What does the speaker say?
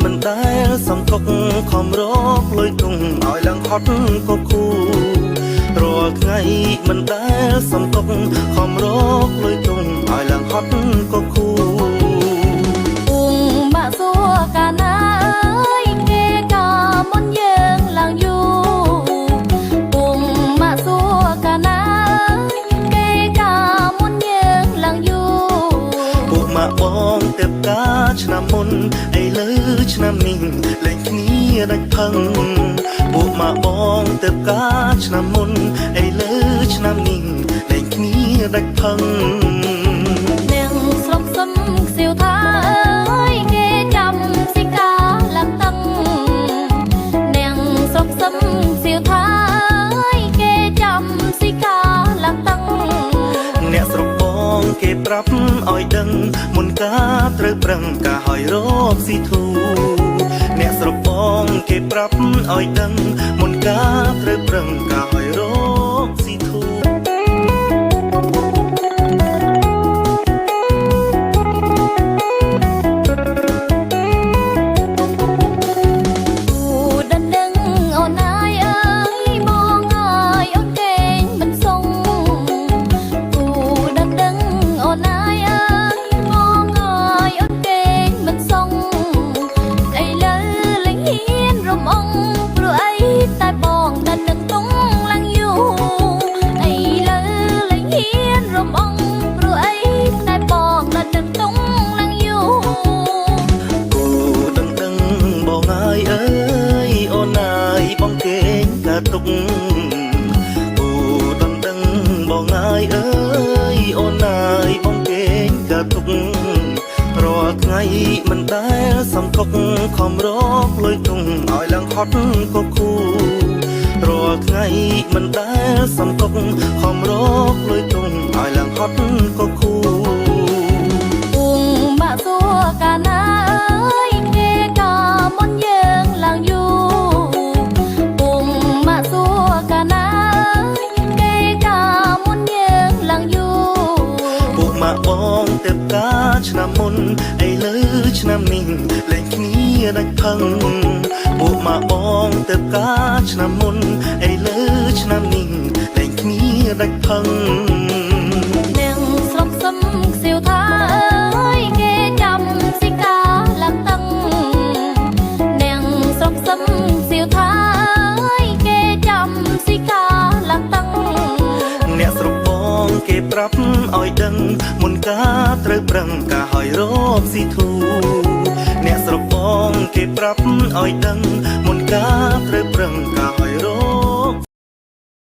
មិនដែលសំកុកខំរកលុយទុំឲ្យឡើងហត់ក៏គូរាល់ថ្ងៃមិនដែលសំកុកខំរកលុយទុំឲ្យឡើងហត់ក៏គូពុងបាក់សួរកាលណាអើយគេក៏មុនយើងឡើងយូរពុងបាក់សួរកាលណាគេក៏មុនយើងឡើងយូរពួកម៉ាក់បងទៅការឆ្នាំមុនឥឡូវឆ្នាំនេះលែងគ្នាដាច់ផឹងពួកម៉ាក់បងទៅការឆ្នាំមុនឥឡូវឆ្នាំនេះលែងគ្នាដាច់ផឹងនាងស្រុកសឹមខ្សៀវថាអើយគេចាំសិកាឡើងតឹងនាងស្រុកសឹមខ្សៀវថាអើយគេចាំសិកាឡើងតឹងអ្នកស្រុកបងគេប្រាប់ឲ្យដឹងមុនការត្រូវប្រឹងការឲ្យរកស៊ីធូអ្នកស្រុកបងគេប្រាប់ឲ្យដឹងមុនការត្រូវប្រឹងការឲ្យរកស៊ីធូទុកអូដណ្ដឹងបងអើយអើយអូនអើយបងគេងក៏ទុករាល់ថ្ងៃមិនដែលសំកុកខំរកលុយទុំឲ្យឡើងហត់ក៏គូរាល់ថ្ងៃមិនដែលសំកុកខំរកលុយទុំឲ្យឡើងហត់ក៏គូពុងបាក់សួរកាលណាអើយគេក៏មុនយើងឡើងយូរបងទៅការឆ្នាំមុនឥឡូវឆ្នាំនេះលែងគ្នាដាច់ផឹងពួកម៉ាក់បងទៅការឆ្នាំមុនឥឡូវឆ្នាំនេះលែងគ្នាដាច់ផឹងនាងស្រុកសឹមខ្សៀវថាអើយគេចាំសិកាឡើងតឹងនាងស្រុកសឹមខ្សៀវថាអើយគេចាំសិកាឡើងតឹងអ្នកស្រុកបងគេប្រាប់ឲ្យដឹងមុនការត្រូវប្រឹងការឲ្យរកស៊ីធូអ្នកស្រុកបងគេប្រាប់ឲ្យដឹងមុនការត្រូវ